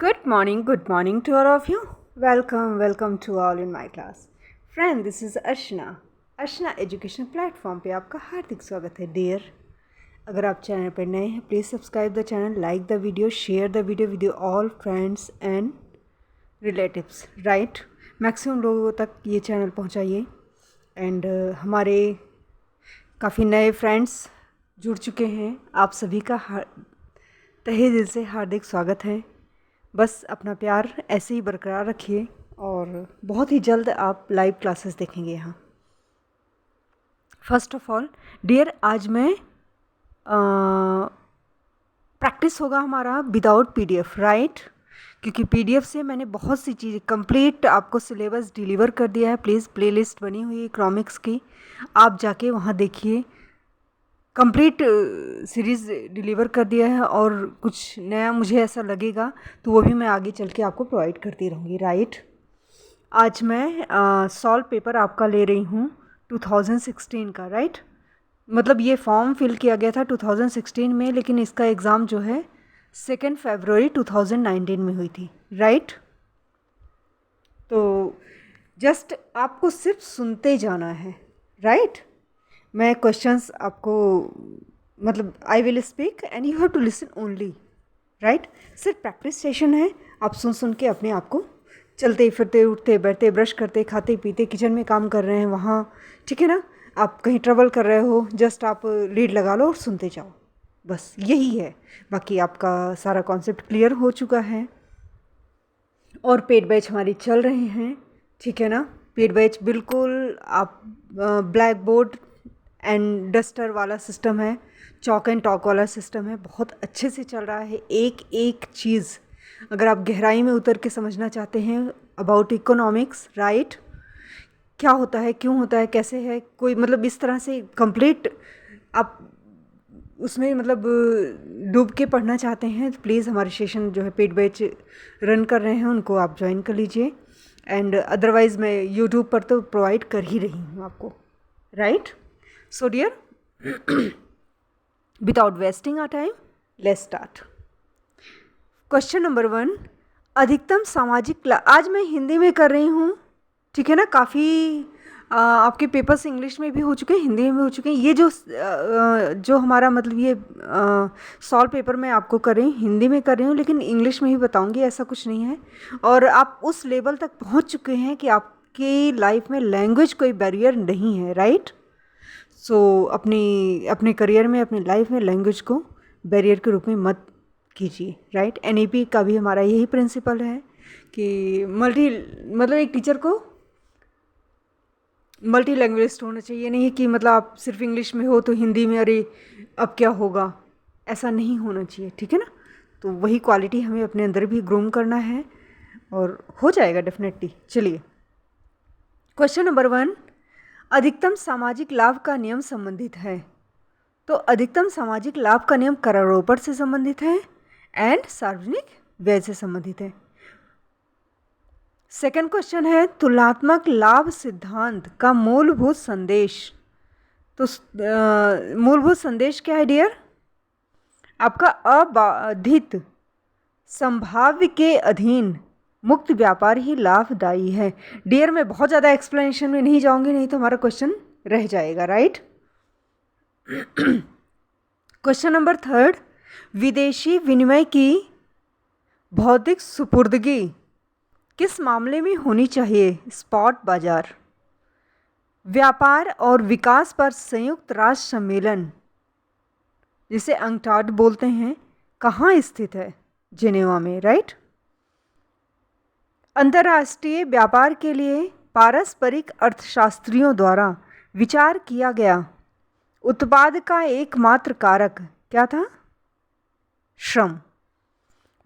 Good morning to all of you. Welcome to all in my class. Friend, this is Arshna. Arshna education platform पे आपका हार्दिक स्वागत है dear. अगर आप channel पर नए हैं please subscribe the channel, like the video, share the video with all friends and relatives, right. Maximum लोगों तक ये चैनल पहुंचाइए। एंड हमारे काफ़ी नए फ्रेंड्स जुड़ चुके हैं, आप सभी का तहे दिल से हार्दिक स्वागत है। बस अपना प्यार ऐसे ही बरकरार रखिए और बहुत ही जल्द आप लाइव क्लासेस देखेंगे यहाँ। फर्स्ट ऑफ ऑल डियर, आज मैं प्रैक्टिस होगा हमारा विदाउट पीडीएफ, राइट। क्योंकि पीडीएफ से मैंने बहुत सी चीज़ें कंप्लीट आपको सिलेबस डिलीवर कर दिया है। प्लीज़ प्लेलिस्ट बनी हुई है इकोनॉमिक्स की, आप जाके वहाँ देखिए। कंप्लीट सीरीज़ डिलीवर कर दिया है और कुछ नया मुझे ऐसा लगेगा तो वो भी मैं आगे चल के आपको प्रोवाइड करती रहूँगी, राइट। आज मैं सॉल्व पेपर आपका ले रही हूँ 2016 का, राइट। मतलब ये फॉर्म फिल किया गया था 2016 में, लेकिन इसका एग्ज़ाम जो है 2 फरवरी 2019 में हुई थी, राइट। तो जस्ट आपको सिर्फ सुनते जाना है, राइट। मैं क्वेश्चंस आपको मतलब I will speak and you have to listen only, right. सिर्फ प्रैक्टिस सेशन है, आप सुन सुन के अपने आप को चलते फिरते उठते बैठते ब्रश करते खाते पीते किचन में काम कर रहे हैं वहाँ, ठीक है ना। आप कहीं ट्रैवल कर रहे हो, जस्ट आप लीड लगा लो और सुनते जाओ, बस यही है। बाकी आपका सारा कॉन्सेप्ट क्लियर हो चुका है और पेड बैच हमारी चल रहे हैं, ठीक है ना। पेड बैच बिल्कुल आप ब्लैक बोर्ड एंड डस्टर वाला सिस्टम है, चॉक एंड टॉक वाला सिस्टम है, बहुत अच्छे से चल रहा है। एक एक चीज़ अगर आप गहराई में उतर के समझना चाहते हैं अबाउट इकोनॉमिक्स, राइट, क्या होता है, क्यों होता है, कैसे है, कोई मतलब इस तरह से कंप्लीट आप उसमें मतलब डूब के पढ़ना चाहते हैं तो प्लीज़ हमारे सेशन जो है पेड बैच रन कर रहे हैं उनको आप ज्वाइन कर लीजिए। एंड अदरवाइज़ मैं यूट्यूब पर तो प्रोवाइड कर ही रही हूँ आपको, right. So dear, without wasting our time, let's start. Question number 1, अधिकतम सामाजिक आज मैं हिंदी में कर रही हूँ, ठीक है ना। काफ़ी आपके पेपर्स इंग्लिश में भी हो चुके हैं, हिंदी में भी हो चुके हैं। ये जो हमारा मतलब ये सॉल्व पेपर मैं आपको कर रही हूँ हिंदी में कर रही हूँ, लेकिन इंग्लिश में ही बताऊँगी, ऐसा कुछ नहीं है। और आप उस लेवल तक पहुँच चुके हैं कि आपकी लाइफ में लैंग्वेज कोई बैरियर नहीं है, राइट। सो अपने करियर में अपनी लाइफ में लैंग्वेज को बैरियर के रूप में मत कीजिए, राइट। एनईपी का भी हमारा यही प्रिंसिपल है कि मतलब एक टीचर को मल्टी लैंग्वेज होना चाहिए। नहीं कि मतलब आप सिर्फ इंग्लिश में हो तो हिंदी में अरे अब क्या होगा, ऐसा नहीं होना चाहिए, ठीक है ना। तो वही क्वालिटी हमें अपने अंदर भी ग्रूम करना है और हो जाएगा डेफिनेटली। चलिए क्वेश्चन नंबर 1, अधिकतम सामाजिक लाभ का नियम संबंधित है। तो अधिकतम सामाजिक लाभ का नियम करारोपण से संबंधित है एंड सार्वजनिक व्यय से संबंधित है। सेकंड क्वेश्चन है, तुलनात्मक लाभ सिद्धांत का मूलभूत संदेश। तो मूलभूत संदेश क्या है डियर? आपका अबाधित संभाव्य के अधीन मुक्त व्यापार ही लाभदायी है। डियर मैं बहुत ज़्यादा एक्सप्लेनेशन में नहीं जाऊंगी, नहीं तो हमारा क्वेश्चन रह जाएगा, राइट। क्वेश्चन नंबर 3, विदेशी विनिमय की भौतिक सुपुर्दगी किस मामले में होनी चाहिए? स्पॉट बाजार। व्यापार और विकास पर संयुक्त राष्ट्र सम्मेलन जिसे अंकटाड बोलते हैं कहाँ स्थित है? जिनेवा में, राइट। अंतर्राष्ट्रीय व्यापार के लिए पारस्परिक अर्थशास्त्रियों द्वारा विचार किया गया उत्पाद का एकमात्र कारक क्या था? श्रम।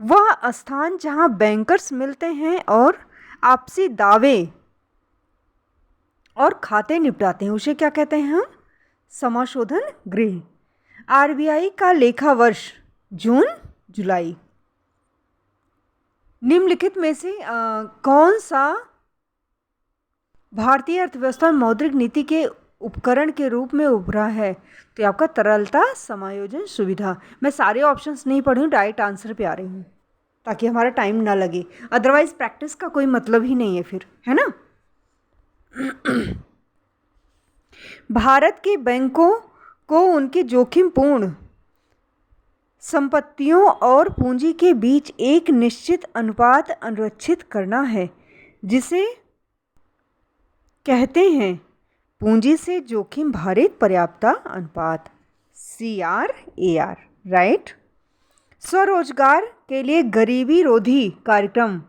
वह स्थान जहां बैंकर्स मिलते हैं और आपसी दावे और खाते निपटाते हैं उसे क्या कहते हैं हम? समाशोधन गृह। आरबीआई का लेखा वर्ष जून जुलाई। निम्नलिखित में से कौन सा भारतीय अर्थव्यवस्था मौद्रिक नीति के उपकरण के रूप में उभरा है? तो आपका तरलता समायोजन सुविधा। मैं सारे ऑप्शंस नहीं पढ़ी हूँ, डायरेक्ट आंसर पे आ रही हूँ ताकि हमारा टाइम ना लगे, अदरवाइज प्रैक्टिस का कोई मतलब ही नहीं है फिर, है ना। भारत के बैंकों को उनके जोखिमपूर्ण संपत्तियों और पूंजी के बीच एक निश्चित अनुपात अनुरक्षित करना है, जिसे कहते हैं पूंजी से जोखिम भारित पर्याप्तता अनुपात, CRAR, राइट। स्वरोजगार के लिए गरीबी रोधी कार्यक्रम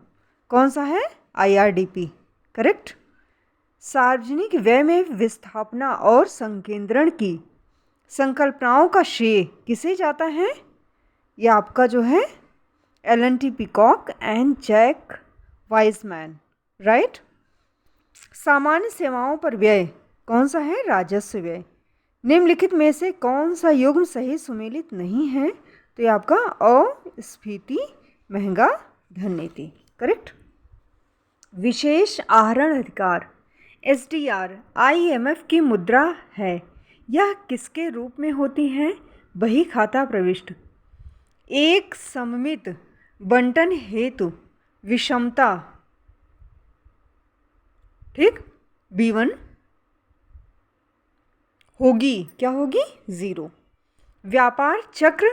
कौन सा है? IRDP, correct. सार्वजनिक व्यय में विस्थापना और संकेंद्रण की संकल्पनाओं का श्रेय किसे जाता है? ये आपका जो है L&T peacock and Jack Wiseman, right. सामान्य सेवाओं पर व्यय कौन सा है? राजस्व व्यय। निम्नलिखित में से कौन सा युग्म सही सुमेलित नहीं है? तो ये आपका अस्फीति महंगा धन नीति, करेक्ट। विशेष आहरण अधिकार SDR IMF की मुद्रा है। यह किसके रूप में होती है? बही खाता प्रविष्ट। एक सममित बंटन हेतु विषमता, ठीक, B1 होगी, क्या होगी? 0। व्यापार चक्र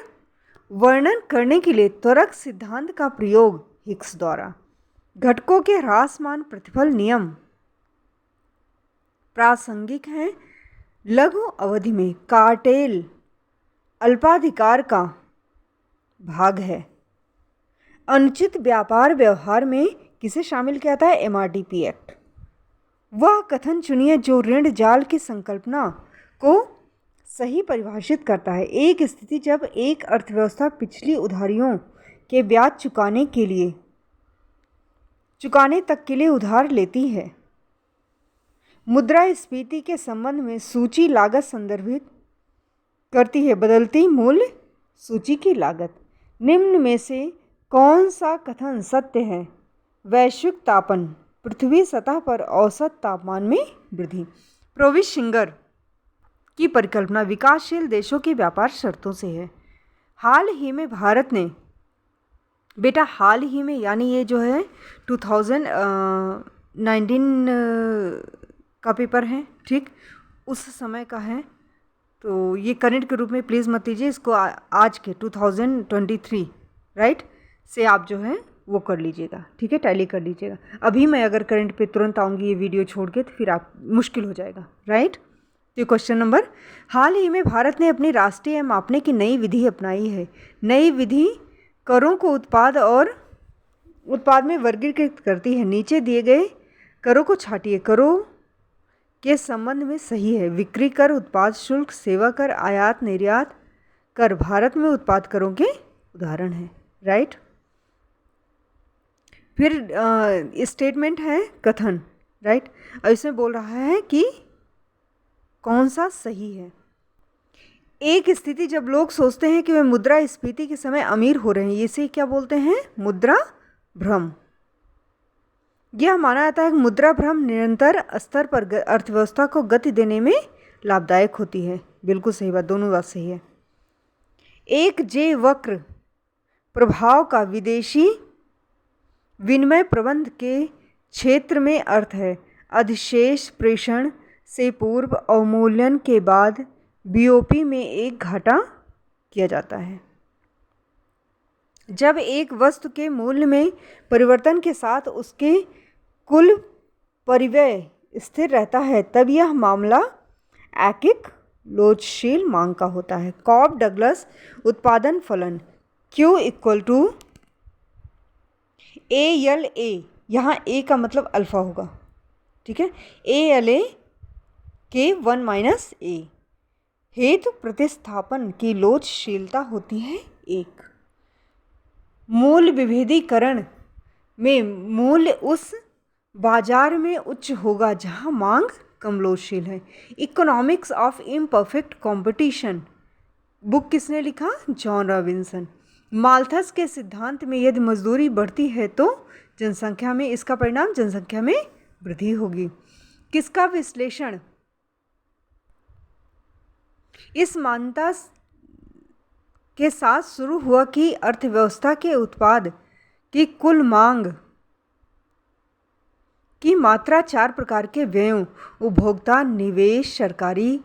वर्णन करने के लिए त्वरक सिद्धांत का प्रयोग हिक्स द्वारा। घटकों के ह्रासमान प्रतिफल नियम प्रासंगिक है। लघु अवधि में कार्टेल अल्पाधिकार का भाग है। अनुचित व्यापार व्यवहार में किसे शामिल किया था? MRTP act. वह कथन चुनिए जो ऋण जाल की संकल्पना को सही परिभाषित करता है। एक स्थिति जब एक अर्थव्यवस्था पिछली उधारियों के ब्याज चुकाने तक के लिए उधार लेती है। मुद्रास्फीति के संबंध में सूची लागत संदर्भित करती है बदलती मूल्य सूची की लागत। निम्न में से कौन सा कथन सत्य है? वैश्विक तापन पृथ्वी सतह पर औसत तापमान में वृद्धि। प्रोविस शिंगर की परिकल्पना विकासशील देशों की व्यापार शर्तों से है। हाल ही में भारत ने, बेटा हाल ही में यानी ये जो है 2019 का पेपर है, ठीक, उस समय का है, तो ये करंट के रूप में प्लीज़ मत लीजिए इसको। आज के 2023 राइट से आप जो है वो कर लीजिएगा, ठीक है, टैली कर लीजिएगा। अभी मैं अगर करंट पे तुरंत आऊँगी ये वीडियो छोड़ के तो फिर आप मुश्किल हो जाएगा, राइट। तो क्वेश्चन नंबर, हाल ही में भारत ने अपनी राष्ट्रीय मापने की नई विधि अपनाई है। नई विधि करों को उत्पाद में वर्गीकृत करती है। नीचे दिए गए करों को छाटिए। करों के संबंध में सही है। बिक्री कर, उत्पाद शुल्क, सेवा कर, आयात निर्यात कर भारत में उत्पाद करों के उदाहरण हैं, राइट। फिर स्टेटमेंट है कथन, राइट। और इसमें बोल रहा है कि कौन सा सही है। एक स्थिति जब लोग सोचते हैं कि वे मुद्रास्फीति के समय अमीर हो रहे हैं, इसे क्या बोलते हैं? मुद्रा भ्रम। यह माना जाता है कि मुद्रा भ्रम निरंतर स्तर पर अर्थव्यवस्था को गति देने में लाभदायक होती है। बिल्कुल सही बात, दोनों बात सही है। एक जे वक्र प्रभाव का विदेशी विनिमय प्रबंध के क्षेत्र में अर्थ है अधिशेष प्रेषण से पूर्व अवमूल्यन के बाद BOP में एक घाटा किया जाता है। जब एक वस्तु के मूल्य में परिवर्तन के साथ उसके कुल परिव्यय स्थिर रहता है तब यह मामला ऐकिक लोचशील मांग का होता है। कॉब डगलस उत्पादन फलन Q = ALA, यहाँ A का मतलब अल्फा होगा, ठीक है। ALA के 1 - A हेतु प्रतिस्थापन की लोचशीलता होती है 1। मूल्य विभेदीकरण में मूल्य उस बाजार में उच्च होगा जहां मांग कम लोचशील है। Economics of imperfect competition book किसने लिखा? John Robinson. माल्थस के सिद्धांत में यदि मजदूरी बढ़ती है तो जनसंख्या में, इसका परिणाम जनसंख्या में वृद्धि होगी। किसका विश्लेषण इस मान्यता के साथ शुरू हुआ कि अर्थव्यवस्था के उत्पाद कि कुल मांग की मात्रा 4 प्रकार के व्ययों उपभोक्ता, निवेश, सरकारी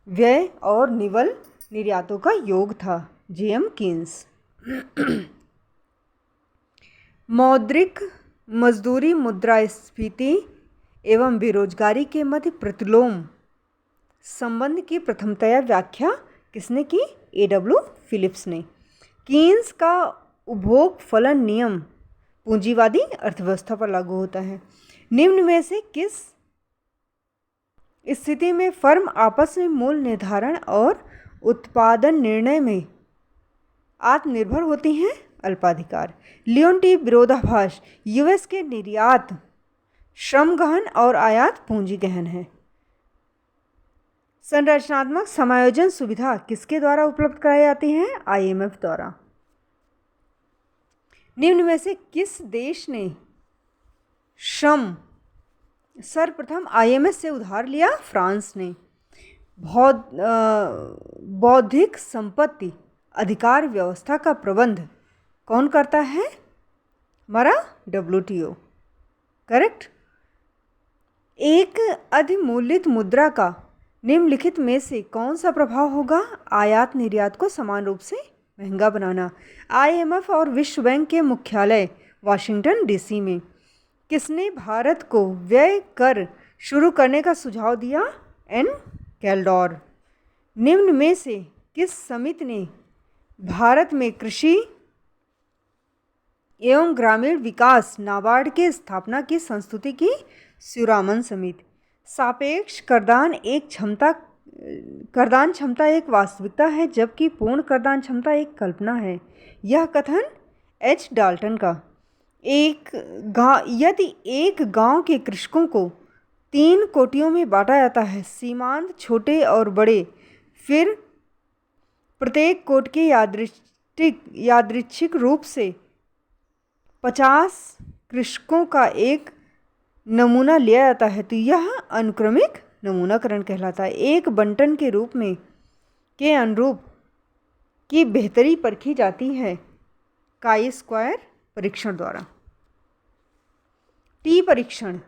व्यय और निवल निर्यातों का योग था। JM Keynes. मौद्रिक मजदूरी, मुद्रास्फीति एवं बेरोजगारी के मध्य प्रतिलोम संबंध की प्रथमतया व्याख्या किसने की? एडब्ल्यू फिलिप्स ने। कीन्स का उपभोग फलन नियम पूंजीवादी अर्थव्यवस्था पर लागू होता है। निम्न में से किस स्थिति में फर्म आपस में मूल निर्धारण और उत्पादन निर्णय में आत्मनिर्भर होती हैं? अल्पाधिकार। लियोन्टी विरोधाभास। यूएस के निर्यात श्रम गहन और आयात पूंजी गहन है। संरचनात्मक समायोजन सुविधा किसके द्वारा उपलब्ध कराई जाती है? आईएमएफ द्वारा। निम्न में से किस देश ने श्रम सर्वप्रथम आईएमएफ से उधार लिया? फ्रांस ने। बौद्धिक संपत्ति अधिकार व्यवस्था का प्रबंध कौन करता है? हमारा WTO। करेक्ट। एक अधिमूल्यित मुद्रा का निम्नलिखित में से कौन सा प्रभाव होगा? आयात निर्यात को समान रूप से महंगा बनाना। आईएमएफ और विश्व बैंक के मुख्यालय वाशिंगटन डीसी में। किसने भारत को व्यय कर शुरू करने का सुझाव दिया? एन कैल्डोर। निम्न में से किस समिति ने भारत में कृषि एवं ग्रामीण विकास नाबार्ड के स्थापना की संस्तुति की? स्यूरामन समिति। सापेक्ष करदान क्षमता एक वास्तविकता है जबकि पूर्ण करदान क्षमता एक कल्पना है। यह कथन एच डाल्टन का। यदि एक गांव के कृषकों को 3 कोटियों में बांटा जाता है, सीमांत, छोटे और बड़े, फिर प्रत्येक कोट के यादृच्छिक रूप से 50 कृषकों का एक नमूना लिया जाता है, तो यह अनुक्रमिक नमूनाकरण कहलाता है। एक बंटन के रूप में के अनुरूप की बेहतरी परखी जाती है काई स्क्वायर परीक्षण द्वारा। टी परीक्षण,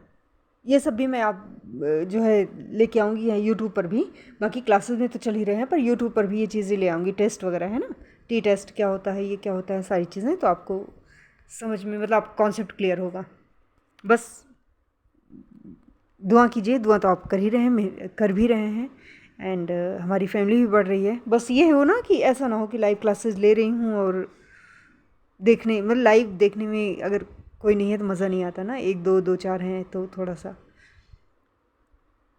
ये सब भी मैं आप जो है लेके आऊँगी यहाँ यूट्यूब पर भी। बाकी क्लासेस में तो चल ही रहे हैं, पर यूट्यूब पर भी ये चीज़ें ले आऊँगी। टेस्ट वगैरह है ना, टी टेस्ट क्या होता है, ये क्या होता है, सारी चीज़ें तो आपको समझ में, मतलब आप कॉन्सेप्ट क्लियर होगा। बस दुआ कीजिए, दुआ तो आप कर ही रहे हैं, कर भी रहे हैं, एंड हमारी फैमिली भी बढ़ रही है। बस ये हो ना कि ऐसा ना हो कि लाइव क्लासेस ले रही हूँ और देखने, मतलब लाइव देखने में अगर कोई नहीं है तो मज़ा नहीं आता ना। 1 2 4 हैं तो थोड़ा सा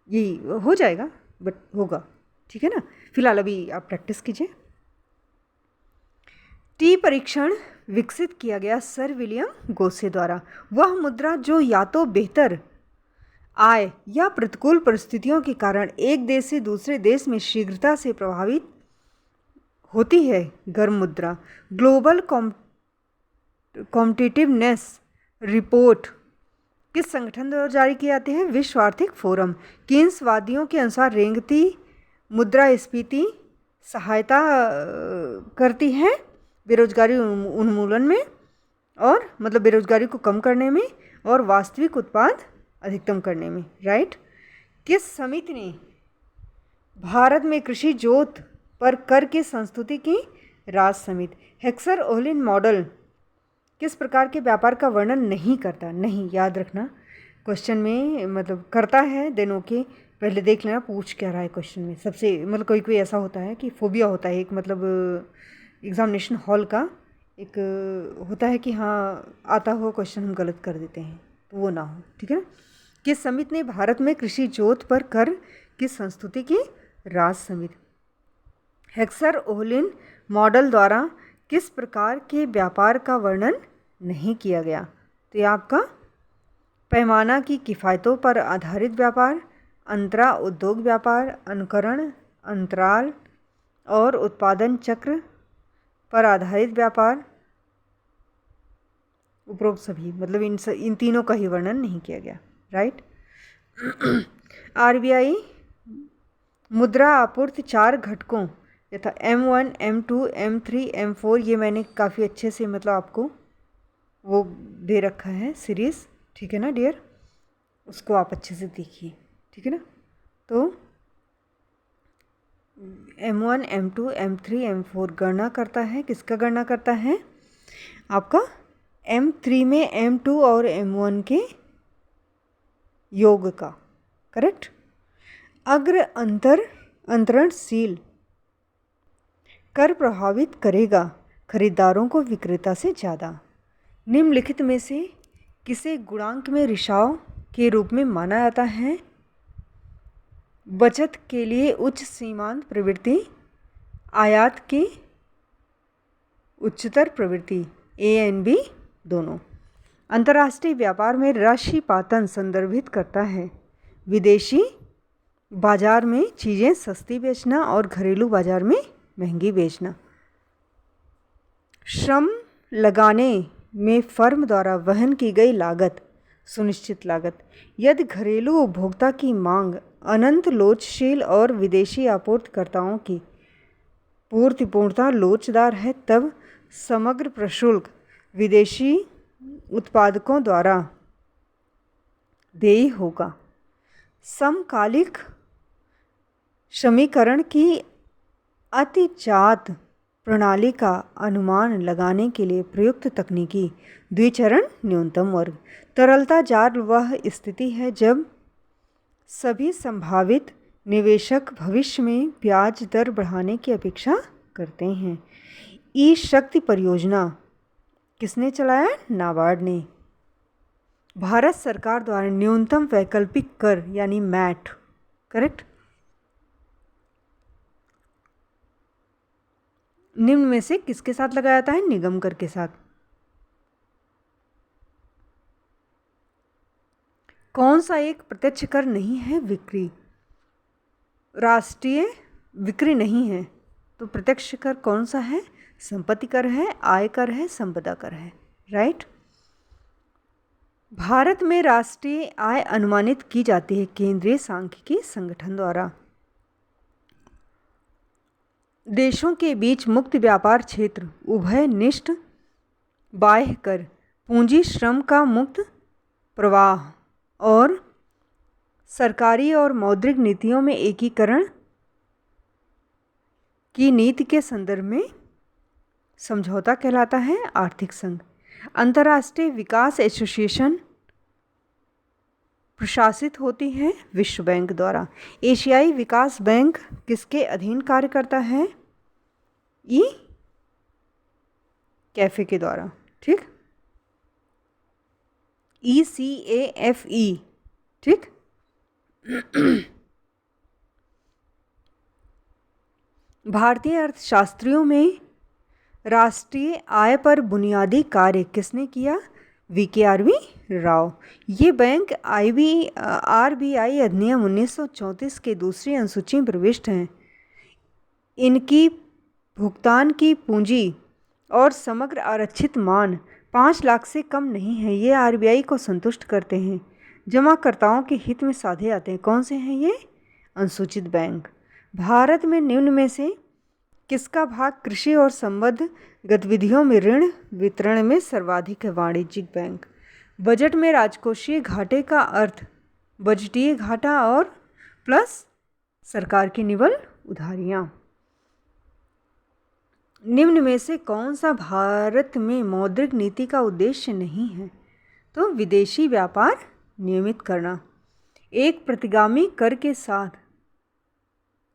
यही हो जाएगा, बट होगा, ठीक है ना। फिलहाल अभी आप प्रैक्टिस कीजिए। टी परीक्षण विकसित किया गया सर विलियम गोसे द्वारा। वह मुद्रा जो या तो बेहतर आय या प्रतिकूल परिस्थितियों के कारण एक देश से दूसरे देश में शीघ्रता से प्रभावित होती है, गर्म मुद्रा। ग्लोबल कॉम्पिटिटिवनेस रिपोर्ट किस संगठन द्वारा जारी की जाती है? विश्व आर्थिक फोरम। कीन्सवादियों के अनुसार रेंगती मुद्रास्फीति सहायता करती है बेरोजगारी उन्मूलन में, और मतलब बेरोजगारी को कम करने में और वास्तविक उत्पाद अधिकतम करने में। राइट। किस समिति ने भारत में कृषि जोत पर कर की संस्तुति की? राज समिति। हेक्सर ओहलिन मॉडल किस प्रकार के व्यापार का वर्णन नहीं करता? नहीं, याद रखना क्वेश्चन में, मतलब करता है देन ओके, पहले देख लेना पूछ क्या रहा है क्वेश्चन में। सबसे मतलब कोई कोई ऐसा होता है कि फोबिया होता है एक, मतलब एग्जामिनेशन हॉल का एक होता है कि हाँ आता हुआ क्वेश्चन हम गलत कर देते हैं, तो वो ना हो, ठीक है ना। किस समिति ने भारत में कृषि जोत पर कर की संस्तुति की? राज समिति। हेक्सर ओहलिन मॉडल द्वारा किस प्रकार के व्यापार का वर्णन नहीं किया गया? तो ये आपका पैमाना की किफ़ायतों पर आधारित व्यापार, अंतरा उद्योग व्यापार, अनुकरण, अंतराल और उत्पादन चक्र पर आधारित व्यापार, उपरोक्त सभी, मतलब इन तीनों का ही वर्णन नहीं किया गया। राइट। आरबीआई मुद्रा आपूर्ति 4 घटकों यथा M1, M2, M3, M4, ये मैंने काफ़ी अच्छे से मतलब आपको वो दे रखा है सीरीज़, ठीक है ना डियर, उसको आप अच्छे से देखिए, ठीक है ना। तो M1, M2, M3, M4 गणना करता है, किसका गणना करता है? आपका M3 में M2 और M1 के योग का, करेक्ट। अग्र अंतरणशील कर प्रभावित करेगा खरीदारों को विक्रेता से ज़्यादा। निम्नलिखित में से किसे गुणांक में रिसाव के रूप में माना जाता है? बचत के लिए उच्च सीमांत प्रवृत्ति, आयात की उच्चतर प्रवृत्ति, ए एंड बी दोनों। अंतर्राष्ट्रीय व्यापार में राशिपातन संदर्भित करता है विदेशी बाजार में चीज़ें सस्ती बेचना और घरेलू बाजार में महंगी बेचना। श्रम लगाने में फर्म द्वारा वहन की गई लागत सुनिश्चित लागत। यदि घरेलू उपभोक्ता की मांग अनंत लोचशील और विदेशी आपूर्तिकर्ताओं की पूर्णता लोचदार है, तब समग्र प्रशुल्क विदेशी उत्पादकों द्वारा देय होगा। समकालिक समीकरण की अतिचात प्रणाली का अनुमान लगाने के लिए प्रयुक्त तकनीकी द्विचरण न्यूनतम वर्ग। तरलता जाल वह स्थिति है जब सभी संभावित निवेशक भविष्य में ब्याज दर बढ़ाने की अपेक्षा करते हैं। ई शक्ति परियोजना किसने चलाया? नाबार्ड ने। भारत सरकार द्वारा न्यूनतम वैकल्पिक कर यानी मैट, करेक्ट, निम्न में से किसके साथ लगाया जाता है? निगम कर के साथ। कौन सा एक प्रत्यक्ष कर नहीं है? बिक्री। राष्ट्रीय बिक्री नहीं है तो प्रत्यक्ष कर कौन सा है? संपत्ति कर है, आय कर है, संपदा कर है, राइट। भारत में राष्ट्रीय आय अनुमानित की जाती है केंद्रीय सांख्यिकी संगठन द्वारा। देशों के बीच मुक्त व्यापार क्षेत्र, उभयनिष्ठ बाह्य कर, पूंजी श्रम का मुक्त प्रवाह और सरकारी और मौद्रिक नीतियों में एकीकरण की नीति के संदर्भ में समझौता कहलाता है आर्थिक संघ। अंतर्राष्ट्रीय विकास एसोसिएशन प्रशासित होती है विश्व बैंक द्वारा। एशियाई विकास बैंक किसके अधीन कार्य करता है? ई कैफे के द्वारा, ठीक, ECAFE, ठीक। भारतीय अर्थशास्त्रियों में राष्ट्रीय आय पर बुनियादी कार्य किसने किया? VKRB राव। ये बैंक RBI अधिनियम 1934 के दूसरी अनुसूची में प्रविष्ट हैं। इनकी भुगतान की पूंजी और समग्र आरक्षित मान 5 लाख से कम नहीं है। ये RBI को संतुष्ट करते हैं, जमाकर्ताओं के हित में साधे जाते हैं। कौन से हैं ये? अनुसूचित बैंक। भारत में निम्न में से किसका भाग कृषि और संबद्ध गतिविधियों में ऋण वितरण में सर्वाधिक है? वाणिज्यिक बैंक। बजट में राजकोषीय घाटे का अर्थ बजटीय घाटा और प्लस सरकार की निवल उधारियां। निम्न में से कौन सा भारत में मौद्रिक नीति का उद्देश्य नहीं है? तो विदेशी व्यापार नियमित करना। एक प्रतिगामी कर के साथ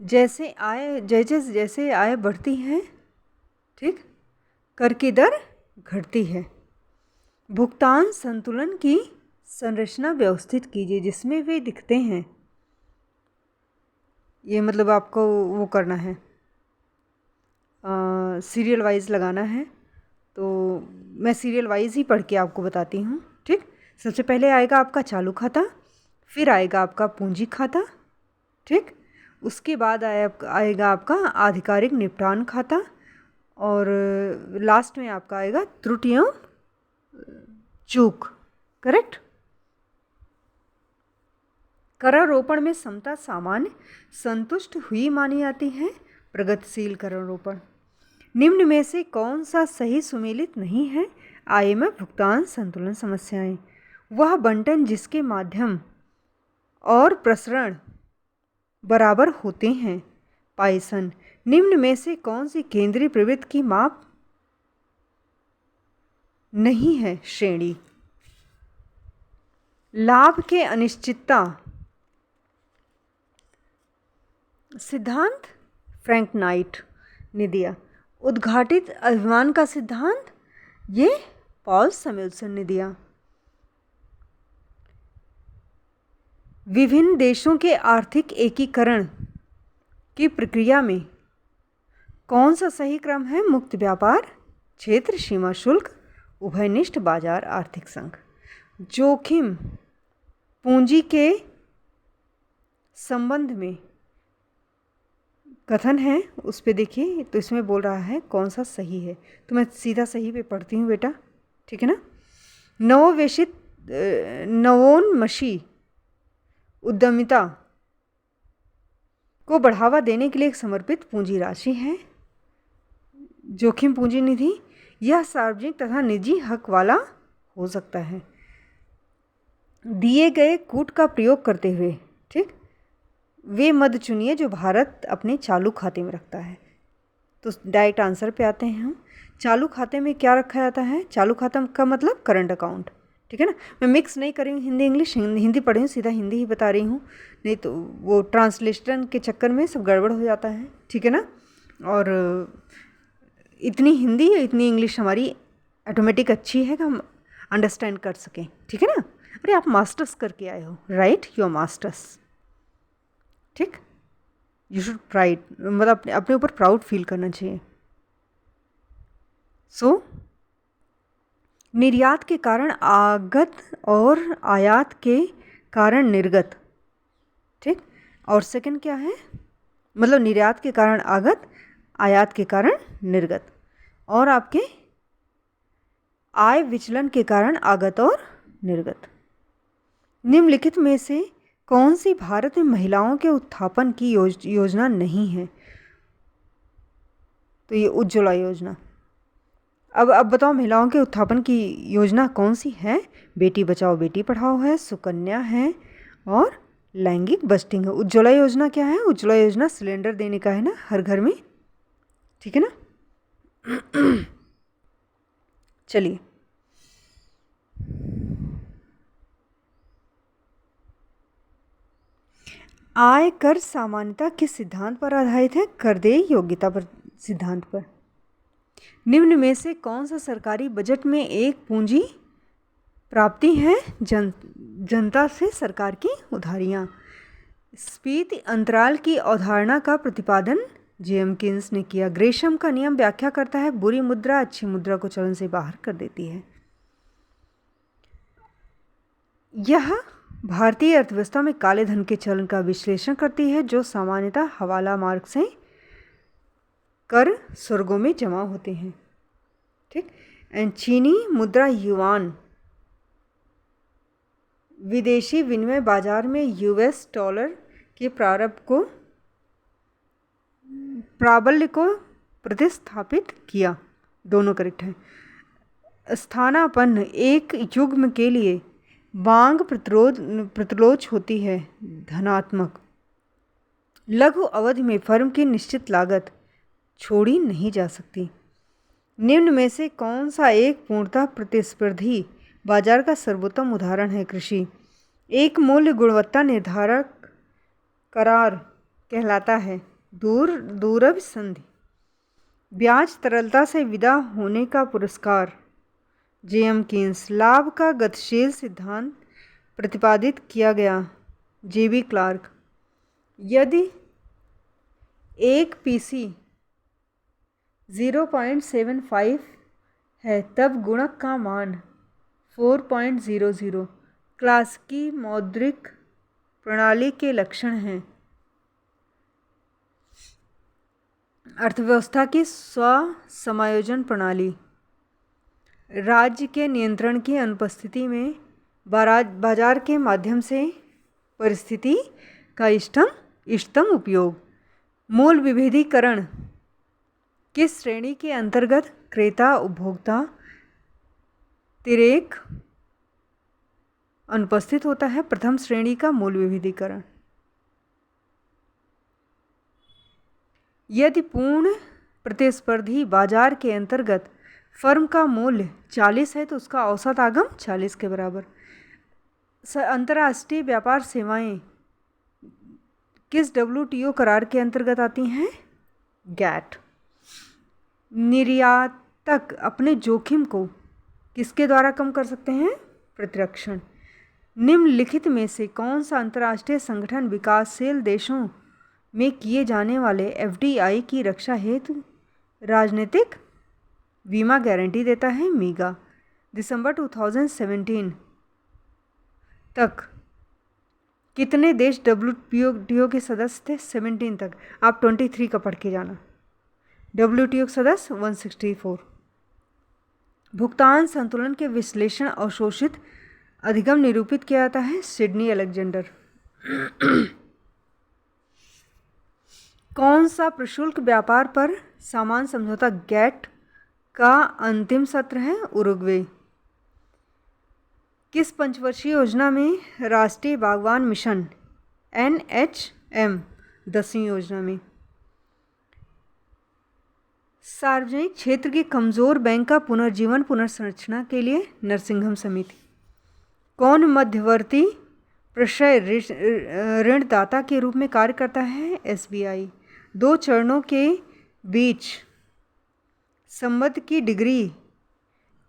जैसे आय बढ़ती है, ठीक, कर की दर घटती है। भुगतान संतुलन की संरचना व्यवस्थित कीजिए जिसमें वे दिखते हैं। ये मतलब आपको वो करना है, सीरियल वाइज लगाना है। तो मैं सीरियल वाइज ही पढ़ के आपको बताती हूँ, ठीक। सबसे पहले आएगा आपका चालू खाता, फिर आएगा आपका पूंजी खाता, ठीक। उसके बाद आएगा आपका आधिकारिक निपटान खाता और लास्ट में आपका आएगा त्रुटियों चूक, करेक्ट। करारोपण में समता सामान्य संतुष्ट हुई मानी जाती है। प्रगतिशील करारोपण। निम्न में से कौन सा सही सुमेलित नहीं है? IMF भुगतान संतुलन समस्याएं, वह बंटन जिसके माध्यम और प्रसरण बराबर होते हैं। पाइसन, निम्न में से कौन सी केंद्रीय प्रवृत्ति की माप नहीं है। श्रेणी, लाभ के अनिश्चितता सिद्धांत फ्रैंक नाइट ने दिया। उद्घाटित अभिमान का सिद्धांत ये पॉल सैमुएल्सन ने दिया। विभिन्न देशों के आर्थिक एकीकरण की प्रक्रिया में कौन सा सही क्रम है। मुक्त व्यापार क्षेत्र, सीमा शुल्क, उभयनिष्ठ बाजार, आर्थिक संघ। जोखिम पूंजी के संबंध में कथन है, उस पे देखिए। तो इसमें बोल रहा है कौन सा सही है, तो मैं सीधा सही पे पढ़ती हूँ बेटा, ठीक है ना। नवोन्मेषी उद्यमिता को बढ़ावा देने के लिए एक समर्पित पूंजी राशि है। जोखिम पूंजी निधि यह सार्वजनिक तथा निजी हक वाला हो सकता है। दिए गए कूट का प्रयोग करते हुए, ठीक, वे मद चुनिए जो भारत अपने चालू खाते में रखता है। तो डायरेक्ट आंसर पे आते हैं हम। चालू खाते में क्या रखा जाता है। चालू खाता का मतलब करंट अकाउंट, ठीक है ना। मैं मिक्स नहीं कर रही हूँ हिंदी इंग्लिश, हिंदी पढ़ी हूँ, सीधा हिंदी ही बता रही हूँ, नहीं तो वो ट्रांसलेशन के चक्कर में सब गड़बड़ हो जाता है, ठीक है ना। और इतनी हिंदी या इतनी इंग्लिश हमारी ऑटोमेटिक अच्छी है कि हम अंडरस्टैंड कर सकें, ठीक है ना। अरे आप मास्टर्स करके आए हो, राइट, योर मास्टर्स, ठीक। यू शुड प्राइड, मतलब अपने ऊपर प्राउड फील करना चाहिए। सो निर्यात के कारण आगत और आयात के कारण निर्गत, ठीक। और सेकंड क्या है, मतलब निर्यात के कारण आगत, आयात के कारण निर्गत, और आपके आय विचलन के कारण आगत और निर्गत। निम्नलिखित में से कौन सी भारत में महिलाओं के उत्थापन की योजना नहीं है। तो ये उज्ज्वला योजना। अब बताओ महिलाओं के उत्थापन की योजना कौन सी है। बेटी बचाओ बेटी पढ़ाओ है, सुकन्या है, और लैंगिक बस्टिंग है। उज्ज्वला योजना क्या है। उज्ज्वला योजना सिलेंडर देने का है ना, हर घर में, ठीक है ना। चलिए, आय कर सामान्यता किस सिद्धांत पर आधारित है। कर देय योग्यता पर सिद्धांत पर। निम्न में से कौन सा सरकारी बजट में एक पूंजी प्राप्ति है। जनता से सरकार की उधारियां। स्फीति अंतराल की अवधारणा का प्रतिपादन जेएम कीन्स ने किया। ग्रेशम का नियम व्याख्या करता है बुरी मुद्रा अच्छी मुद्रा को चलन से बाहर कर देती है। यह भारतीय अर्थव्यवस्था में काले धन के चलन का विश्लेषण करती है जो सामान्यतः हवाला मार्ग से कर स्वर्गों में जमा होते हैं, ठीक। एंड चीनी मुद्रा युआन विदेशी विनिमय बाजार में यूएस डॉलर के प्राबल्य को प्रतिस्थापित किया। दोनों करेक्ट है। स्थानापन्न एक युग्म के लिए मांग प्रतिलोच होती है धनात्मक। लघु अवधि में फर्म की निश्चित लागत छोड़ी नहीं जा सकती। निम्न में से कौन सा एक पूर्णतः प्रतिस्पर्धी बाजार का सर्वोत्तम उदाहरण है। कृषि एक मूल्य गुणवत्ता निर्धारक करार कहलाता है। दूरभ संधि ब्याज तरलता से विदा होने का पुरस्कार। जेएम कीन्स लाभ का गतिशील सिद्धांत प्रतिपादित किया गया। जेबी क्लार्क यदि एक पीसी 0.75 है तब गुणक का मान 4.00 क्लास की मौद्रिक प्रणाली के लक्षण हैं। अर्थव्यवस्था की स्व समायोजन प्रणाली राज्य के नियंत्रण की अनुपस्थिति में बाजार के माध्यम से परिस्थिति का इष्टतम उपयोग। मूल विभेदीकरण किस श्रेणी के अंतर्गत क्रेता उपभोक्ता तिरेक अनुपस्थित होता है। प्रथम श्रेणी का मूल्य विभेदीकरण। यदि पूर्ण प्रतिस्पर्धी बाजार के अंतर्गत फर्म का मूल्य 40 है तो उसका औसत आगम 40 के बराबर। अंतर्राष्ट्रीय व्यापार सेवाएं किस WTO करार के अंतर्गत आती हैं? गैट। निर्यातक अपने जोखिम को किसके द्वारा कम कर सकते हैं? प्रतिरक्षण। निम्नलिखित में से कौन सा अंतर्राष्ट्रीय संगठन विकासशील देशों में किए जाने वाले FDI की रक्षा हेतु राजनीतिक बीमा गारंटी देता है? मीगा। दिसंबर 2017 तक कितने देश WTO के सदस्य थे? 17 तक। आप 23 का पढ़ के जाना। WTO के सदस्य 164। भुगतान संतुलन के विश्लेषण अवशोषित अधिगम निरूपित किया जाता है? Sydney Alexander. कौन सा प्रशुल्क व्यापार पर सामान समझौता गैट का अंतिम सत्र है? उरुग्वे। किस पंचवर्षीय योजना में राष्ट्रीय बागवान मिशन NHM 10वीं योजना में? सार्वजनिक क्षेत्र के कमजोर बैंक का पुनर्जीवन पुनर्संरचना के लिए नरसिंघम समिति। कौन मध्यवर्ती प्रशय ऋणदाता के रूप में कार्य करता है? SBI। दो चरणों के बीच संबंध की डिग्री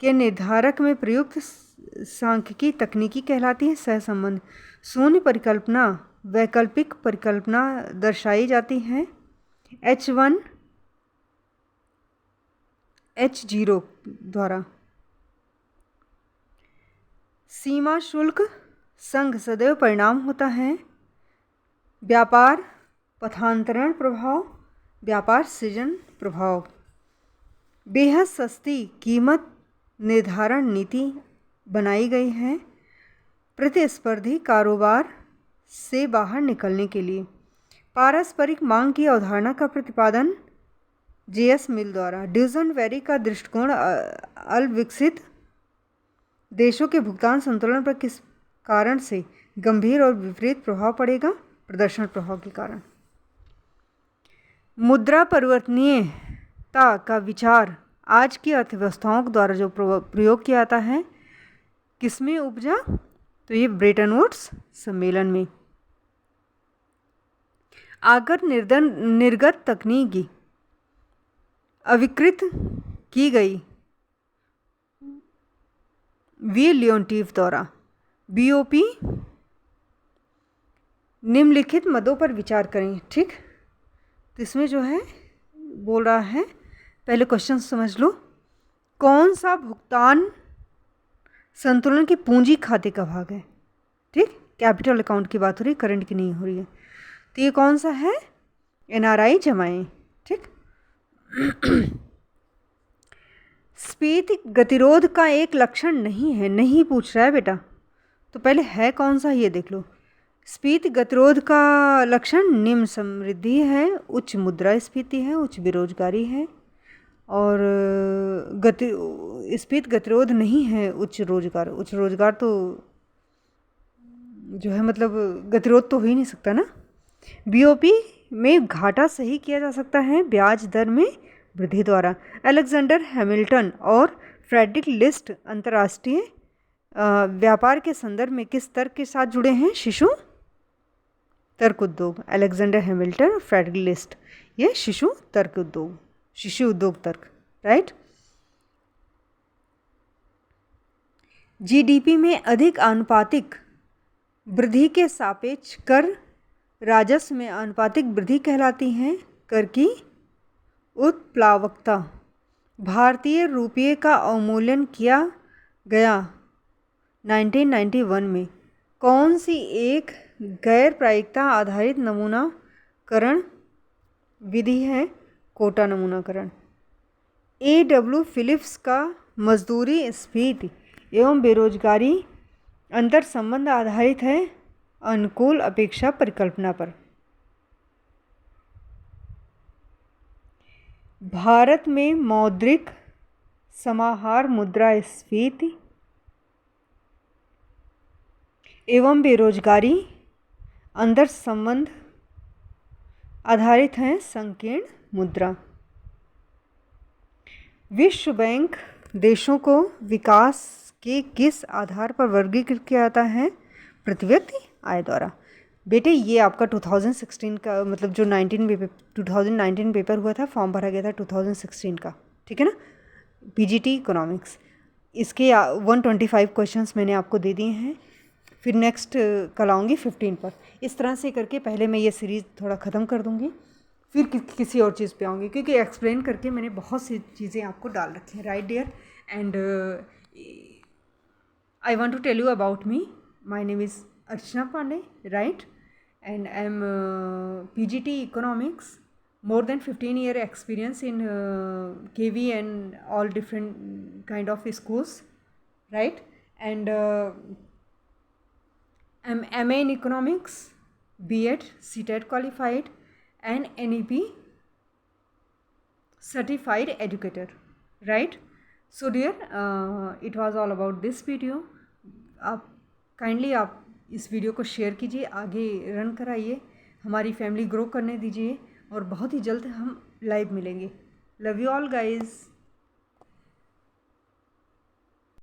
के निर्धारक में प्रयुक्त सांख्यिकी तकनीकी कहलाती है? सहसंबंध। शून्य परिकल्पना वैकल्पिक परिकल्पना दर्शाई जाती है H1 H0 द्वारा। सीमा शुल्क संघ सदैव परिणाम होता है व्यापार पथांतरण प्रभाव, व्यापार सृजन प्रभाव। बेहद सस्ती कीमत निर्धारण नीति बनाई गई है प्रतिस्पर्धी कारोबार से बाहर निकलने के लिए। पारस्परिक मांग की अवधारणा का प्रतिपादन JS मिल द्वारा। ड्यूजनबेरी का दृष्टिकोण अल्पविकसित देशों के भुगतान संतुलन पर किस कारण से गंभीर और विपरीत प्रभाव पड़ेगा? प्रदर्शन प्रभाव के कारण। मुद्रा परिवर्तनीयता का विचार आज की अर्थव्यवस्थाओं द्वारा जो प्रयोग किया जाता है किसमें उपजा? तो ये ब्रेटन वुड्स सम्मेलन में। आगर निर्गत तकनीकी अविकृत की गई वी लियोन्टिफ द्वारा। BOP निम्नलिखित मदों पर विचार करें। ठीक, तो इसमें जो है बोल रहा है, पहले क्वेश्चन समझ लो। कौन सा भुगतान संतुलन की पूंजी खाते का भाग है? ठीक, कैपिटल अकाउंट की बात हो रही, करंट की नहीं हो रही है। तो ये कौन सा है? NRI जमाएं। ठीक, स्फीति गतिरोध का एक लक्षण नहीं है, नहीं पूछ रहा है बेटा, तो पहले है कौन सा ये देख लो। स्फीति गतिरोध का लक्षण निम्न समृद्धि है, उच्च मुद्रास्फीति है, उच्च बेरोजगारी है, और स्फीति गतिरोध नहीं है उच्च रोजगार। उच्च रोजगार तो जो है मतलब गतिरोध तो हो ही नहीं सकता ना। BOP में घाटा सही किया जा सकता है ब्याज दर में वृद्धि द्वारा। अलेक्जेंडर हैमिल्टन और फ्रेडरिक लिस्ट अंतर्राष्ट्रीय व्यापार के संदर्भ में किस तर्क के साथ जुड़े हैं? शिशु तर्क उद्योग। अलेक्जेंडर हैमिल्टन, फ्रेडरिक लिस्ट, ये शिशु तर्क उद्योग, शिशु उद्योग तर्क, राइट। GDP में अधिक आनुपातिक वृद्धि के सापेक्ष कर राजस्व में आनुपातिक वृद्धि कहलाती है। कर की उत्प्लावकता। भारतीय रुपये का अवमूल्यन किया गया 1991 में। कौन सी एक गैर प्रायिकता आधारित नमूनाकरण विधि है? कोटा नमूनाकरण। AW फिलिप्स का मजदूरी स्फीति एवं बेरोजगारी अंतर संबंध आधारित है अनुकूल अपेक्षा परिकल्पना पर। भारत में मौद्रिक समाहार मुद्रास्फीति एवं बेरोजगारी अंतर संबंध आधारित हैं संकीर्ण मुद्रा। विश्व बैंक देशों को विकास के किस आधार पर वर्गीकृत किया जाता है? प्रति व्यक्ति आय द्वारा। बेटे ये आपका 2016 का मतलब जो 2019 पेपर हुआ था, फॉर्म भरा गया था 2016 का, ठीक है ना, पीजीटी इकोनॉमिक्स। इसके 125 क्वेश्चंस मैंने आपको दे दिए हैं। फिर नेक्स्ट कल आऊँगी 15 पर। इस तरह से करके पहले मैं ये सीरीज़ थोड़ा ख़त्म कर दूँगी, फिर किसी और चीज़ पे आऊँगी, क्योंकि एक्सप्लेन करके मैंने बहुत सी चीज़ें आपको डाल रखी हैं, right dear. And I want to tell you about me. My name is Archana Pandey, right, and I'm PGT Economics, more than 15-year experience in KV and all different kind of schools, right, and I'm MA in Economics, B.Ed, CTET qualified, and NEP certified educator, right. So dear, it was all about this video. आप kindly आप इस video को share कीजिए, आगे run कराइए, हमारी family grow करने दीजिए, और बहुत ही जल्द हम लाइव मिलेंगे। Love you all guys.